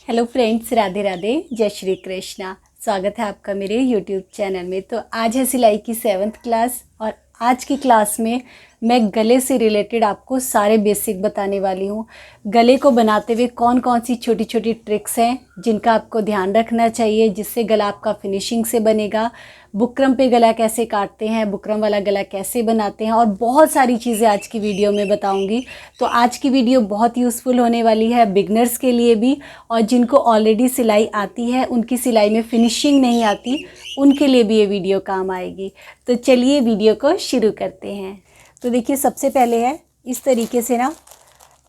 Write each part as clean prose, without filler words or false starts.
Hello friends, Radhe Radhe, जय श्री कृष्णा। स्वागत है आपका मेरे यूट्यूब चैनल में। तो आज है सिलाई की 7th क्लास और आज की क्लास में मैं गले से रिलेटेड आपको सारे बेसिक बताने वाली हूँ। गले को बनाते हुए कौन कौन सी छोटी छोटी ट्रिक्स हैं जिनका आपको ध्यान रखना चाहिए, जिससे गला आपका फिनिशिंग से बनेगा। बुकरम पे गला कैसे काटते हैं, बुकरम वाला गला कैसे बनाते हैं, और बहुत सारी चीज़ें आज की वीडियो में बताऊंगी। तो आज की वीडियो बहुत यूज़फुल होने वाली है बिगनर्स के लिए भी, और जिनको ऑलरेडी सिलाई आती है, उनकी सिलाई में फिनिशिंग नहीं आती, उनके लिए भी ये वीडियो काम आएगी। तो चलिए वीडियो को शुरू करते हैं। तो देखिए, सबसे पहले है इस तरीके से ना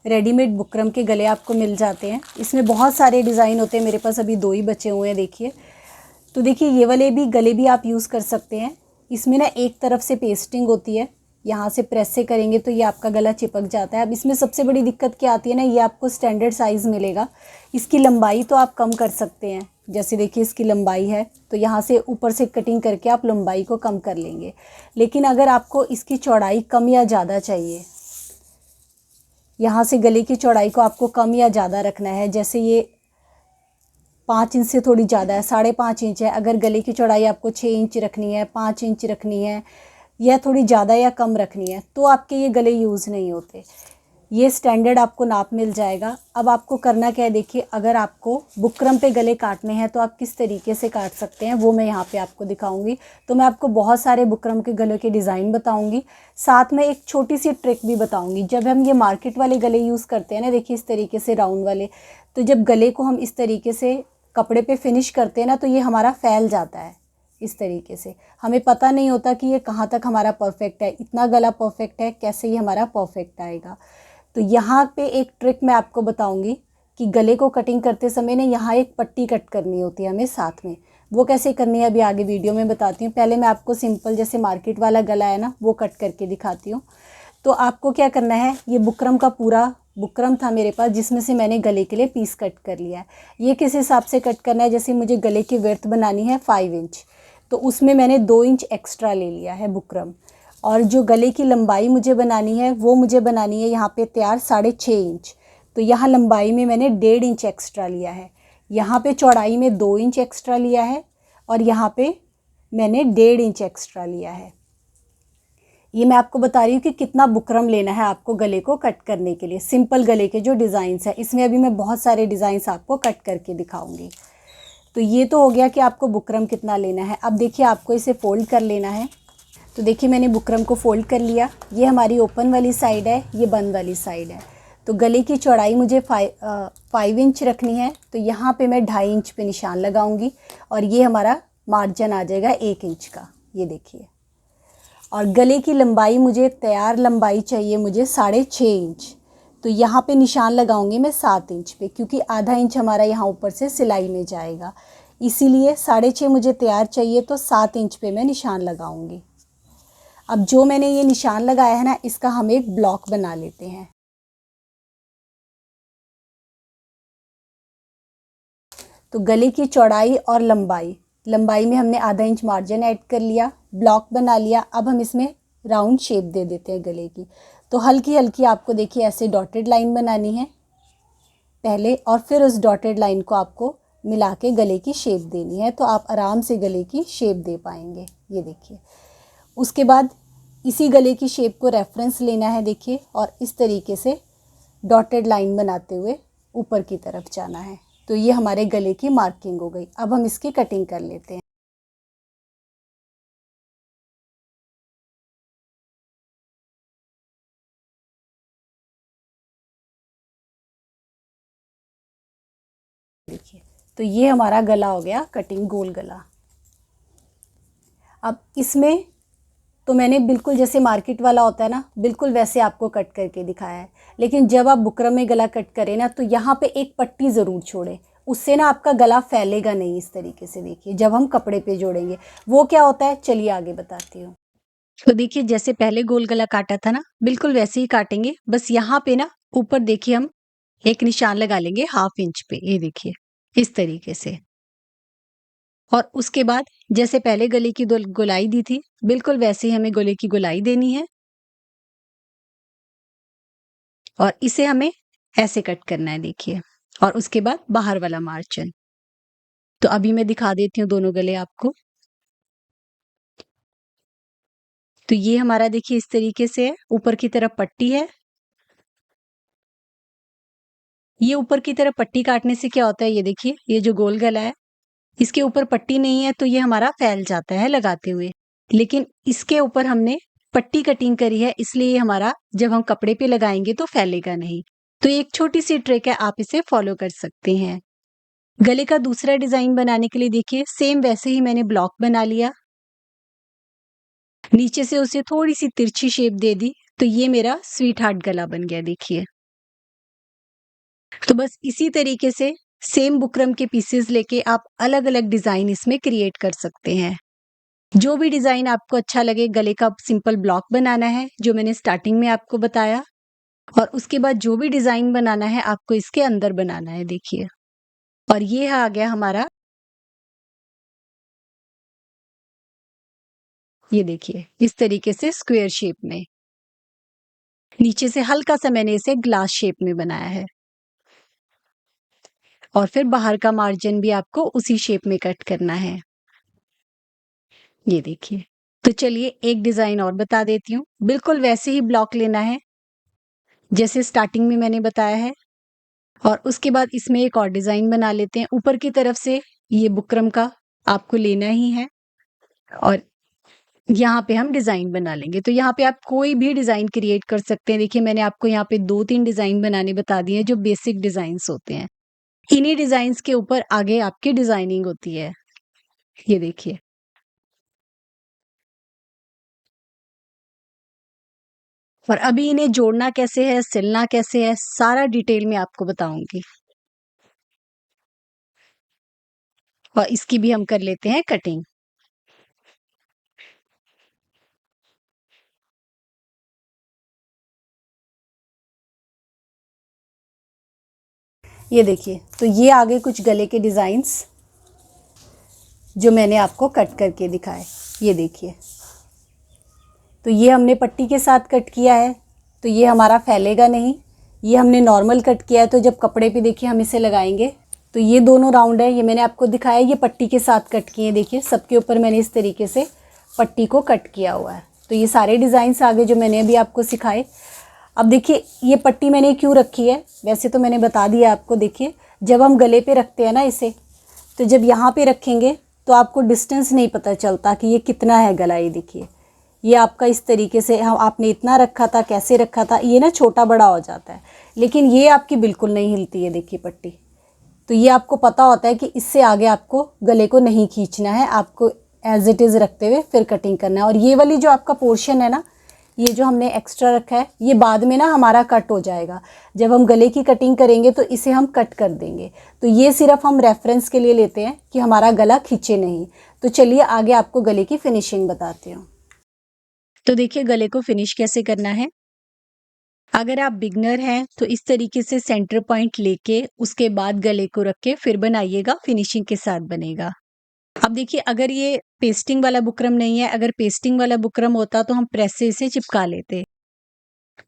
रेडीमेड बुकरम के गले आपको मिल जाते हैं। इसमें बहुत सारे डिज़ाइन होते हैं, मेरे पास अभी 2 ही बचे हुए हैं। देखिए, तो देखिए ये वाले भी गले भी आप यूज़ कर सकते हैं। इसमें ना एक तरफ से पेस्टिंग होती है, यहाँ से प्रेस से करेंगे तो ये आपका गला चिपक जाता है। अब इसमें सबसे बड़ी दिक्कत क्या आती है ना, ये आपको स्टैंडर्ड साइज़ मिलेगा। इसकी लंबाई तो आप कम कर सकते हैं, जैसे देखिए इसकी लंबाई है तो यहाँ से ऊपर से कटिंग करके आप लंबाई को कम कर लेंगे। लेकिन अगर आपको इसकी चौड़ाई कम या ज़्यादा चाहिए, यहाँ से गले की चौड़ाई को आपको कम या ज़्यादा रखना है, जैसे ये 5 इंच से थोड़ी ज़्यादा है, 5.5 इंच है। अगर गले की चौड़ाई आपको 6 इंच रखनी है, 5 इंच रखनी है, या थोड़ी ज़्यादा या कम रखनी है, तो आपके ये गले यूज़ नहीं होते। ये स्टैंडर्ड आपको नाप मिल जाएगा। अब आपको करना क्या है, देखिए अगर आपको बुकरम पे गले काटने हैं तो आप किस तरीके से काट सकते हैं वो मैं यहाँ पे आपको दिखाऊंगी। तो मैं आपको बहुत सारे बुकरम के गले के डिज़ाइन बताऊंगी, साथ में एक छोटी सी ट्रिक भी बताऊंगी। जब हम ये मार्केट वाले गले यूज़ करते हैं ना, देखिए इस तरीके से राउंड वाले, तो जब गले को हम इस तरीके से कपड़े पे फिनिश करते हैं ना, तो ये हमारा फैल जाता है इस तरीके से। हमें पता नहीं होता कि ये कहाँ तक हमारा परफेक्ट है, इतना गला परफेक्ट है, कैसे ये हमारा परफेक्ट आएगा। तो यहाँ पे एक ट्रिक मैं आपको बताऊंगी कि गले को कटिंग करते समय ना यहाँ एक पट्टी कट करनी होती है हमें साथ में। वो कैसे करनी है अभी आगे वीडियो में बताती हूँ। पहले मैं आपको सिंपल जैसे मार्केट वाला गला है ना, वो कट करके दिखाती हूँ। तो आपको क्या करना है, ये बुकरम का पूरा बुकरम था मेरे पास, जिसमें से मैंने गले के लिए पीस कट कर लिया है। ये किस हिसाब से कट करना है, जैसे मुझे गले की विड्थ बनानी है 5 इंच, तो उसमें मैंने 2 इंच एक्स्ट्रा ले लिया है बुकरम। और जो गले की लंबाई मुझे बनानी है वो मुझे बनानी है यहाँ पे तैयार 6.5 इंच। तो यहाँ लंबाई में मैंने 1.5 इंच एक्स्ट्रा लिया है, यहाँ पे चौड़ाई में 2 इंच एक्स्ट्रा लिया है, और यहाँ पे मैंने 1.5 इंच एक्स्ट्रा लिया है। ये मैं आपको बता रही हूँ कि कितना बुकरम लेना है आपको गले को कट करने के लिए। सिंपल गले के जो डिज़ाइंस हैं, इसमें अभी मैं बहुत सारे डिज़ाइंस आपको कट करके दिखाऊंगी। तो ये तो हो गया कि आपको बुकरम कितना लेना है। अब देखिए आपको इसे फोल्ड कर लेना है। तो देखिए मैंने बुकरम को फोल्ड कर लिया। ये हमारी ओपन वाली साइड है, ये बंद वाली साइड है। तो गले की चौड़ाई मुझे 5 इंच रखनी है, तो यहाँ पे मैं 2.5 इंच पे निशान लगाऊंगी, और ये हमारा मार्जिन आ जाएगा 1 इंच का, ये देखिए। और गले की लंबाई मुझे तैयार लंबाई चाहिए मुझे 6.5 इंच, तो यहाँ पे निशान लगाऊंगी मैं 7 इंच पे, क्योंकि आधा इंच हमारा यहाँ ऊपर से सिलाई में जाएगा, इसीलिए 6.5 मुझे तैयार चाहिए, तो 7 इंच पे मैं निशान लगाऊंगी। अब जो मैंने ये निशान लगाया है ना, इसका हम एक ब्लॉक बना लेते हैं। तो गले की चौड़ाई और लंबाई में हमने आधा इंच मार्जिन ऐड कर लिया, ब्लॉक बना लिया। अब हम इसमें राउंड शेप दे देते हैं गले की। तो हल्की हल्की आपको देखिए ऐसे डॉटेड लाइन बनानी है पहले, और फिर उस डॉटेड लाइन को आपको मिला के गले की शेप देनी है, तो आप आराम से गले की शेप दे पाएंगे। ये देखिए, उसके बाद इसी गले की शेप को रेफरेंस लेना है, देखिए, और इस तरीके से डॉटेड लाइन बनाते हुए ऊपर की तरफ जाना है। तो ये हमारे गले की मार्किंग हो गई। अब हम इसकी कटिंग कर लेते हैं। देखिए, तो ये हमारा गला हो गया कटिंग, गोल गला। अब इसमें तो मैंने बिल्कुल जैसे मार्केट वाला होता है ना, बिल्कुल वैसे आपको कट करके दिखाया है। लेकिन जब आप बुकरम में गला कट करें ना, तो यहाँ पे एक पट्टी ज़रूर छोड़ें, उससे ना आपका गला फैलेगा नहीं इस तरीके से। देखिए जब हम कपड़े पे जोड़ेंगे वो क्या होता है, चलिए आगे बताती हूँ। तो देखिए जैसे पहले गोल गला काटा था ना, बिल्कुल वैसे ही काटेंगे, बस यहाँ पे ना ऊपर देखिए हम एक निशान लगा लेंगे 1/2 इंच पे, ये देखिए इस तरीके से। और उसके बाद जैसे पहले गले की गोलाई दी थी, बिल्कुल वैसे ही हमें गले की गोलाई देनी है, और इसे हमें ऐसे कट करना है। देखिए और उसके बाद बाहर वाला मार्जिन। तो अभी मैं दिखा देती हूँ दोनों गले आपको। तो ये हमारा देखिए इस तरीके से है, ऊपर की तरफ पट्टी है। ये ऊपर की तरफ पट्टी काटने से क्या होता है, ये देखिए ये जो गोल गला है इसके ऊपर पट्टी नहीं है तो ये हमारा फैल जाता है लगाते हुए, लेकिन इसके ऊपर हमने पट्टी कटिंग करी है इसलिए ये हमारा जब हम कपड़े पे लगाएंगे तो फैलेगा नहीं। तो ये एक छोटी सी ट्रिक है, आप इसे फॉलो कर सकते हैं। गले का दूसरा डिजाइन बनाने के लिए देखिए सेम वैसे ही मैंने ब्लॉक बना लिया, नीचे से उसे थोड़ी सी तिरछी शेप दे दी, तो ये मेरा स्वीट हार्ट गला बन गया देखिए। तो बस इसी तरीके से सेम बुकरम के पीसेस लेके आप अलग अलग डिजाइन इसमें क्रिएट कर सकते हैं। जो भी डिजाइन आपको अच्छा लगे, गले का सिंपल ब्लॉक बनाना है जो मैंने स्टार्टिंग में आपको बताया, और उसके बाद जो भी डिजाइन बनाना है आपको इसके अंदर बनाना है देखिए। और ये आ गया हमारा, ये देखिए इस तरीके से स्क्वायर शेप में, नीचे से हल्का सा मैंने इसे ग्लास शेप में बनाया है, और फिर बाहर का मार्जिन भी आपको उसी शेप में कट करना है। ये देखिए। तो चलिए एक डिजाइन और बता देती हूँ, बिल्कुल वैसे ही ब्लॉक लेना है जैसे स्टार्टिंग में मैंने बताया है, और उसके बाद इसमें एक और डिजाइन बना लेते हैं। ऊपर की तरफ से ये बुकरम का आपको लेना ही है, और यहाँ पे हम डिजाइन बना लेंगे। तो यहाँ पे आप कोई भी डिजाइन क्रिएट कर सकते हैं। देखिए मैंने आपको यहाँ पे 2-3 डिजाइन बनाने बता दिए जो बेसिक डिजाइन्स होते हैं। इन्हीं डिजाइन्स के ऊपर आगे आपकी डिजाइनिंग होती है। ये देखिए। और अभी इन्हें जोड़ना कैसे है, सिलना कैसे है, सारा डिटेल में आपको बताऊंगी। और इसकी भी हम कर लेते हैं कटिंग। ये देखिए, तो ये आगे कुछ गले के डिजाइन्स जो मैंने आपको कट करके दिखाए। ये देखिए, तो ये हमने पट्टी के साथ कट किया है, तो ये हमारा फैलेगा नहीं। ये हमने नॉर्मल कट किया है, तो जब कपड़े पे देखिए हम इसे लगाएंगे तो ये दोनों राउंड है, ये मैंने आपको दिखाया। ये पट्टी के साथ कट किए, देखिए सबके ऊपर मैंने इस तरीके से पट्टी को कट किया हुआ है। तो ये सारे डिज़ाइंस आगे जो मैंने अभी आपको सिखाए। अब देखिए ये पट्टी मैंने क्यों रखी है, वैसे तो मैंने बता दिया आपको। देखिए जब हम गले पे रखते हैं ना इसे, तो जब यहाँ पे रखेंगे तो आपको डिस्टेंस नहीं पता चलता कि ये कितना है गला। ये देखिए, ये आपका इस तरीके से हम आपने इतना रखा था, कैसे रखा था, ये ना छोटा बड़ा हो जाता है, लेकिन ये आपकी बिल्कुल नहीं हिलती है देखिए पट्टी। तो ये आपको पता होता है कि इससे आगे आपको गले को नहीं खींचना है, आपको एज इट इज़ रखते हुए फिर कटिंग करना है। और ये वाली जो आपका पोर्शन है ना, ये जो हमने एक्स्ट्रा रखा है, ये बाद में ना हमारा कट हो जाएगा। जब हम गले की कटिंग करेंगे तो इसे हम कट कर देंगे। तो ये सिर्फ हम रेफरेंस के लिए लेते हैं कि हमारा गला खींचे नहीं। तो चलिए आगे आपको गले की फिनिशिंग बताती हूँ। तो देखिए गले को फिनिश कैसे करना है। अगर आप बिगनर हैं तो इस तरीके से सेंटर पॉइंट लेके उसके बाद गले को रख के फिर बनाइएगा, फिनिशिंग के साथ बनेगा। अब देखिए अगर ये पेस्टिंग वाला बुकरम नहीं है, अगर पेस्टिंग वाला बुकरम होता तो हम प्रेस से इसे चिपका लेते।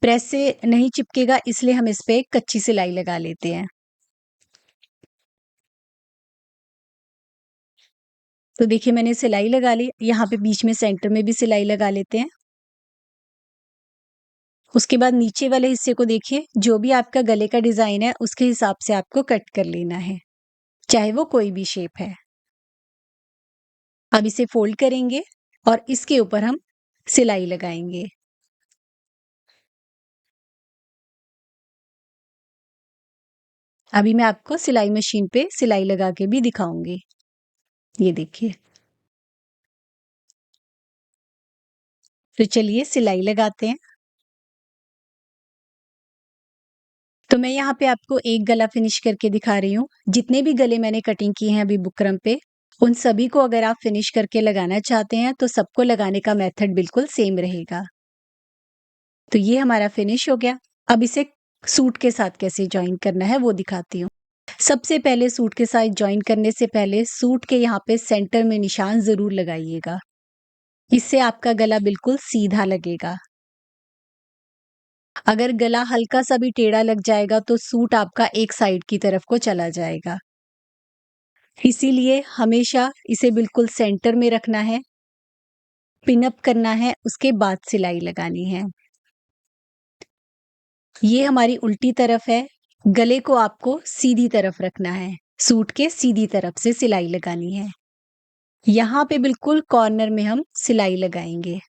प्रेस से नहीं चिपकेगा इसलिए हम इस पे एक कच्ची सिलाई लगा लेते हैं। तो देखिए मैंने सिलाई लगा ली, यहाँ पे बीच में सेंटर में भी सिलाई लगा लेते हैं। उसके बाद नीचे वाले हिस्से को देखिए, जो भी आपका गले का डिजाइन है उसके हिसाब से आपको कट कर लेना है, चाहे वो कोई भी शेप है। अब इसे फोल्ड करेंगे और इसके ऊपर हम सिलाई लगाएंगे। अभी मैं आपको सिलाई मशीन पे सिलाई लगा के भी दिखाऊंगी। ये देखिए। तो चलिए सिलाई लगाते हैं। तो मैं यहाँ पे आपको एक गला फिनिश करके दिखा रही हूँ। जितने भी गले मैंने कटिंग किए हैं अभी बुकरम पे, उन सभी को अगर आप फिनिश करके लगाना चाहते हैं तो सबको लगाने का मेथड बिल्कुल सेम रहेगा। तो ये हमारा फिनिश हो गया। अब इसे सूट के साथ कैसे ज्वाइन करना है वो दिखाती हूँ। सबसे पहले सूट के साथ ज्वाइन करने से पहले सूट के यहाँ पे सेंटर में निशान जरूर लगाइएगा, इससे आपका गला बिल्कुल सीधा लगेगा। अगर गला हल्का सा भी टेढ़ा लग जाएगा तो सूट आपका एक साइड की तरफ को चला जाएगा। इसीलिए हमेशा इसे बिल्कुल सेंटर में रखना है, पिन अप करना है, उसके बाद सिलाई लगानी है। ये हमारी उल्टी तरफ है, गले को आपको सीधी तरफ रखना है, सूट के सीधी तरफ से सिलाई लगानी है। यहाँ पे बिल्कुल कॉर्नर में हम सिलाई लगाएंगे।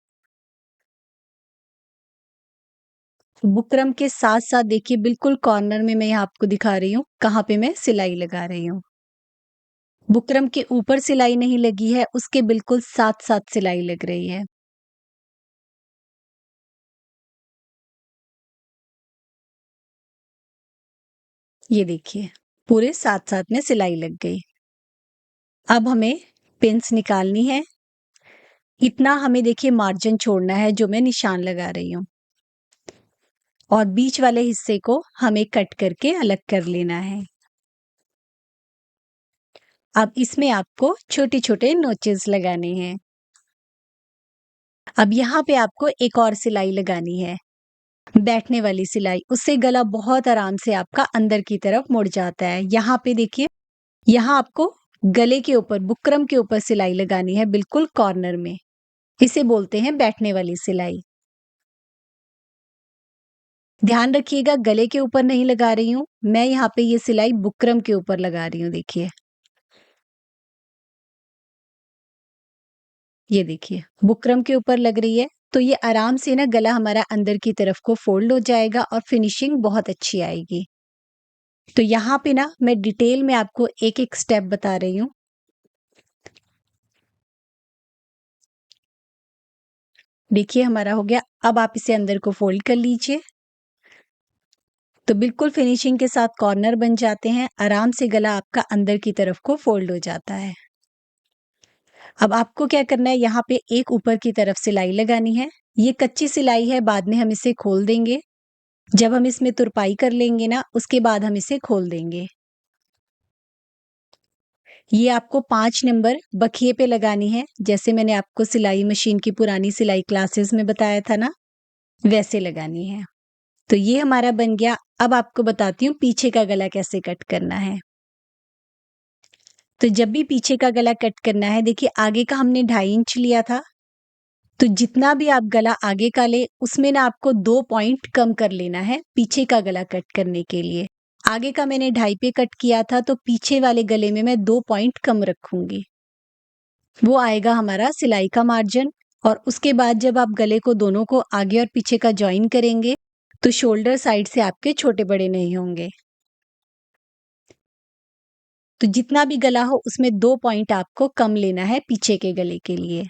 बुकरम के साथ साथ देखिए बिल्कुल कॉर्नर में मैं यहाँ आपको दिखा रही हूँ कहाँ पे मैं सिलाई लगा रही हूँ। बुकरम के ऊपर सिलाई नहीं लगी है, उसके बिल्कुल साथ साथ सिलाई लग रही है। ये देखिए पूरे साथ साथ में सिलाई लग गई। अब हमें पिंस निकालनी है। इतना हमें देखिए मार्जिन छोड़ना है जो मैं निशान लगा रही हूँ, और बीच वाले हिस्से को हमें कट करके अलग कर लेना है। अब इसमें आपको छोटे छोटे नोचेस लगाने हैं। अब यहाँ पे आपको एक और सिलाई लगानी है, बैठने वाली सिलाई। उससे गला बहुत आराम से आपका अंदर की तरफ मुड़ जाता है। यहाँ पे देखिए, यहाँ आपको गले के ऊपर, बुकरम के ऊपर सिलाई लगानी है, बिल्कुल कॉर्नर में। इसे बोलते हैं बैठने वाली सिलाई। ध्यान रखिएगा गले के ऊपर नहीं लगा रही हूँ मैं, यहाँ पे ये सिलाई बुकरम के ऊपर लगा रही हूँ। देखिए, ये देखिए बुकरम के ऊपर लग रही है, तो ये आराम से ना गला हमारा अंदर की तरफ को फोल्ड हो जाएगा और फिनिशिंग बहुत अच्छी आएगी। तो यहाँ पे ना मैं डिटेल में आपको एक एक स्टेप बता रही हूँ। देखिए हमारा हो गया। अब आप इसे अंदर को फोल्ड कर लीजिए, तो बिल्कुल फिनिशिंग के साथ कॉर्नर बन जाते हैं। आराम से गला आपका अंदर की तरफ को फोल्ड हो जाता है। अब आपको क्या करना है, यहाँ पे एक ऊपर की तरफ सिलाई लगानी है। ये कच्ची सिलाई है, बाद में हम इसे खोल देंगे। जब हम इसमें तुरपाई कर लेंगे ना, उसके बाद हम इसे खोल देंगे। ये आपको 5 नंबर बखिए पे लगानी है, जैसे मैंने आपको सिलाई मशीन की पुरानी सिलाई क्लासेस में बताया था ना, वैसे लगानी है। तो ये हमारा बन गया। अब आपको बताती हूँ पीछे का गला कैसे कट करना है। तो जब भी पीछे का गला कट करना है, देखिए आगे का हमने 2.5 इंच लिया था, तो जितना भी आप गला आगे का ले, उसमें ना आपको 2 पॉइंट कम कर लेना है पीछे का गला कट करने के लिए। आगे का मैंने 2.5 पे कट किया था, तो पीछे वाले गले में मैं 2 पॉइंट कम रखूंगी। वो आएगा हमारा सिलाई का मार्जिन। और उसके बाद जब आप गले को दोनों को आगे और पीछे का जॉइन करेंगे, तो शोल्डर साइड से आपके छोटे बड़े नहीं होंगे। तो जितना भी गला हो उसमें 2 पॉइंट आपको कम लेना है पीछे के गले के लिए।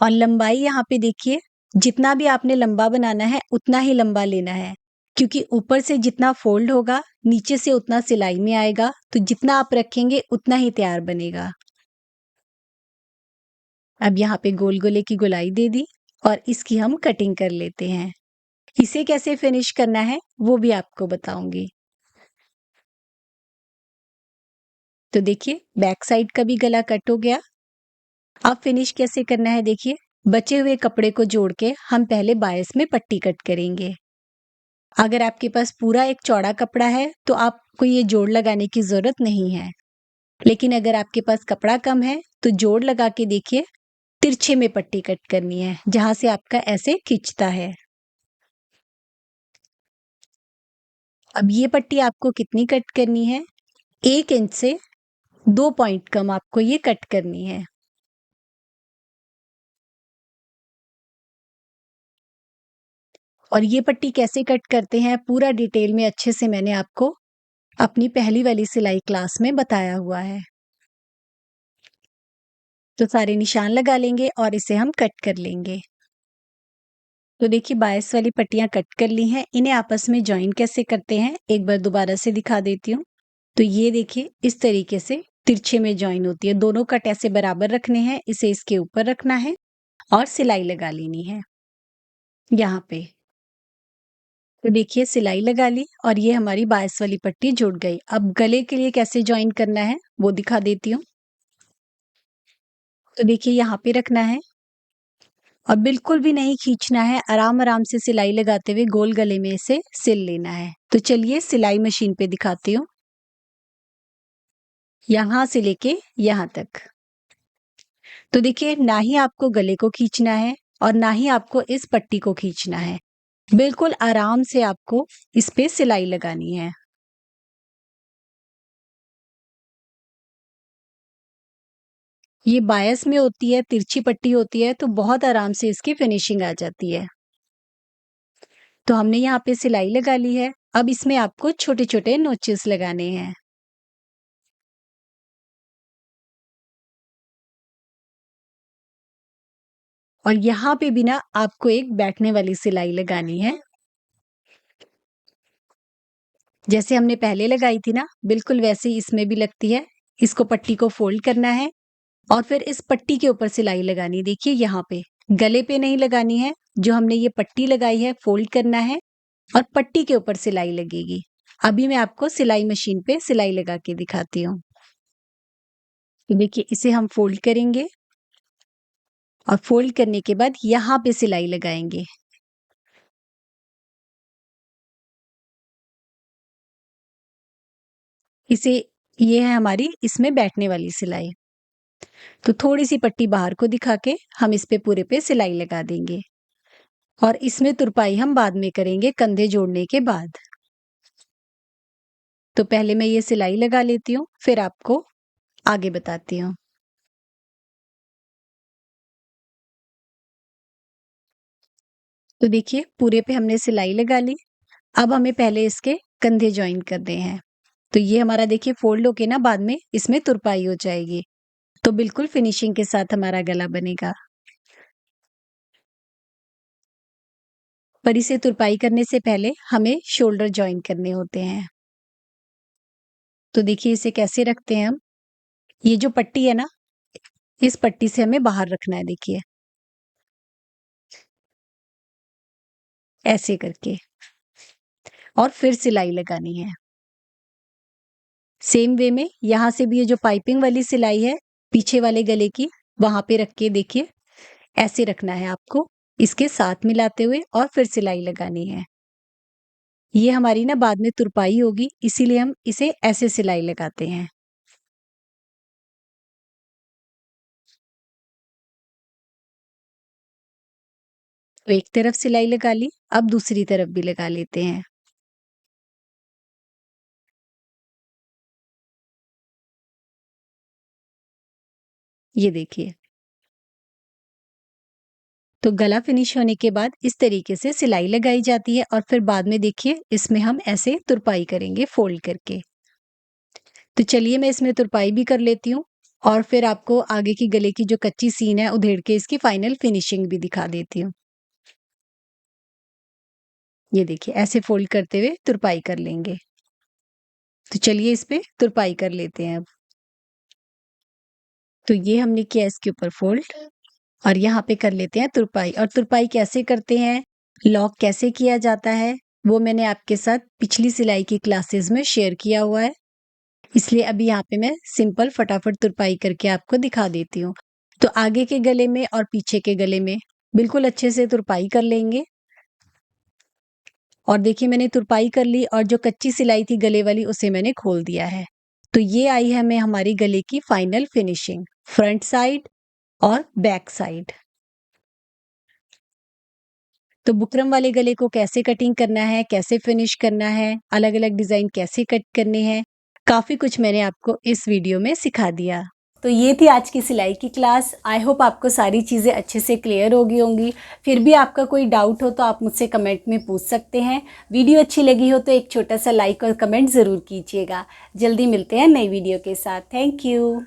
और लंबाई यहाँ पे देखिए, जितना भी आपने लंबा बनाना है उतना ही लंबा लेना है, क्योंकि ऊपर से जितना फोल्ड होगा नीचे से उतना सिलाई में आएगा, तो जितना आप रखेंगे उतना ही तैयार बनेगा। अब यहाँ पे गोल गले की गोलाई दे दी, और इसकी हम कटिंग कर लेते हैं। इसे कैसे फिनिश करना है वो भी आपको बताऊंगी। तो देखिए बैक साइड का भी गला कट हो गया। अब फिनिश कैसे करना है, देखिए बचे हुए कपड़े को जोड़ के हम पहले बायस में पट्टी कट करेंगे। अगर आपके पास पूरा एक चौड़ा कपड़ा है तो आपको ये जोड़ लगाने की जरूरत नहीं है, लेकिन अगर आपके पास कपड़ा कम है तो जोड़ लगा के देखिए तिरछे में पट्टी कट करनी है, जहां से आपका ऐसे खींचता है। अब ये पट्टी आपको कितनी कट करनी है, 1 इंच से 2 पॉइंट कम आपको ये कट करनी है। और ये पट्टी कैसे कट करते हैं पूरा डिटेल में अच्छे से मैंने आपको अपनी पहली वाली सिलाई क्लास में बताया हुआ है। तो सारे निशान लगा लेंगे और इसे हम कट कर लेंगे। तो देखिए बायस वाली पट्टियां कट कर ली हैं। इन्हें आपस में जॉइन कैसे करते हैं एक बार दोबारा से दिखा देती हूँ। तो ये देखिए इस तरीके से तिरछे में जॉइन होती है। दोनों कट ऐसे बराबर रखने हैं, इसे इसके ऊपर रखना है और सिलाई लगा लेनी है यहाँ पे। तो देखिए सिलाई लगा ली और ये हमारी बायस वाली पट्टी जुड़ गई। अब गले के लिए कैसे जॉइन करना है वो दिखा देती हूँ। तो देखिए यहाँ पे रखना है, और बिल्कुल भी नहीं खींचना है, आराम आराम से सिलाई लगाते हुए गोल गले में इसे सिल लेना है। तो चलिए सिलाई मशीन पे दिखाती हूँ, यहाँ से लेके यहाँ तक। तो देखिए, ना ही आपको गले को खींचना है और ना ही आपको इस पट्टी को खींचना है, बिल्कुल आराम से आपको इस पे सिलाई लगानी है। ये बायस में होती है, तिरछी पट्टी होती है, तो बहुत आराम से इसकी फिनिशिंग आ जाती है। तो हमने यहाँ पे सिलाई लगा ली है, अब इसमें आपको छोटे छोटे नोचेस लगाने हैं। और यहाँ पे भी ना आपको एक बैठने वाली सिलाई लगानी है, जैसे हमने पहले लगाई थी ना, बिल्कुल वैसे ही इसमें भी लगती है। इसको पट्टी को फोल्ड करना है और फिर इस पट्टी के ऊपर सिलाई लगानी है। देखिए यहाँ पे गले पे नहीं लगानी है, जो हमने ये पट्टी लगाई है फोल्ड करना है और पट्टी के ऊपर सिलाई लगेगी। अभी मैं आपको सिलाई मशीन पे सिलाई लगा के दिखाती हूँ। तो देखिए, इसे हम फोल्ड करेंगे और फोल्ड करने के बाद यहाँ पे सिलाई लगाएंगे। इसे ये है हमारी इसमें बैठने वाली सिलाई। तो थोड़ी सी पट्टी बाहर को दिखा के हम इस पे पूरे पे सिलाई लगा देंगे और इसमें तुरपाई हम बाद में करेंगे कंधे जोड़ने के बाद। तो पहले मैं ये सिलाई लगा लेती हूँ, फिर आपको आगे बताती हूँ। तो देखिए, पूरे पे हमने सिलाई लगा ली। अब हमें पहले इसके कंधे ज्वाइन करने हैं। तो ये हमारा देखिए फोल्ड होके ना बाद में इसमें तुरपाई हो जाएगी, तो बिल्कुल फिनिशिंग के साथ हमारा गला बनेगा। पर इसे तुरपाई करने से पहले हमें शोल्डर ज्वाइन करने होते हैं। तो देखिए, इसे कैसे रखते हैं हम। ये जो पट्टी है ना, इस पट्टी से हमें बाहर रखना है, देखिए ऐसे करके, और फिर सिलाई लगानी है। सेम वे में यहाँ से भी ये जो पाइपिंग वाली सिलाई है पीछे वाले गले की, वहां पे रख के देखिए ऐसे रखना है आपको, इसके साथ मिलाते हुए और फिर सिलाई लगानी है। ये हमारी ना बाद में तुरपाई होगी, इसीलिए हम इसे ऐसे सिलाई लगाते हैं। तो एक तरफ सिलाई लगा ली, अब दूसरी तरफ भी लगा लेते हैं। ये देखिए, तो गला फिनिश होने के बाद इस तरीके से सिलाई लगाई जाती है और फिर बाद में देखिए इसमें हम ऐसे तुरपाई करेंगे फोल्ड करके। तो चलिए मैं इसमें तुरपाई भी कर लेती हूँ और फिर आपको आगे की गले की जो कच्ची सीन है उधेड़ के इसकी फाइनल फिनिशिंग भी दिखा देती हूँ। ये देखिए, ऐसे फोल्ड करते हुए तुरपाई कर लेंगे। तो चलिए इस पे तुरपाई कर लेते हैं अब। तो ये हमने किया इसके ऊपर फोल्ड और यहाँ पे कर लेते हैं तुरपाई। और तुरपाई कैसे करते हैं, लॉक कैसे किया जाता है, वो मैंने आपके साथ पिछली सिलाई की क्लासेस में शेयर किया हुआ है, इसलिए अभी यहाँ पे मैं सिंपल फटाफट तुरपाई करके आपको दिखा देती हूँ। तो आगे के गले में और पीछे के गले में बिल्कुल अच्छे से तुरपाई कर लेंगे। और देखिए, मैंने तुरपाई कर ली और जो कच्ची सिलाई थी गले वाली उसे मैंने खोल दिया है। तो ये आई है हमें हमारी गले की फाइनल फिनिशिंग, फ्रंट साइड और बैक साइड। तो बुकरम वाले गले को कैसे कटिंग करना है, कैसे फिनिश करना है, अलग अलग डिजाइन कैसे कट करने हैं, काफी कुछ मैंने आपको इस वीडियो में सिखा दिया। तो ये थी आज की सिलाई की क्लास। आई होप आपको सारी चीज़ें अच्छे से क्लियर हो गई होंगी। फिर भी आपका कोई डाउट हो तो आप मुझसे कमेंट में पूछ सकते हैं। वीडियो अच्छी लगी हो तो एक छोटा सा लाइक और कमेंट ज़रूर कीजिएगा। जल्दी मिलते हैं नई वीडियो के साथ। Thank you.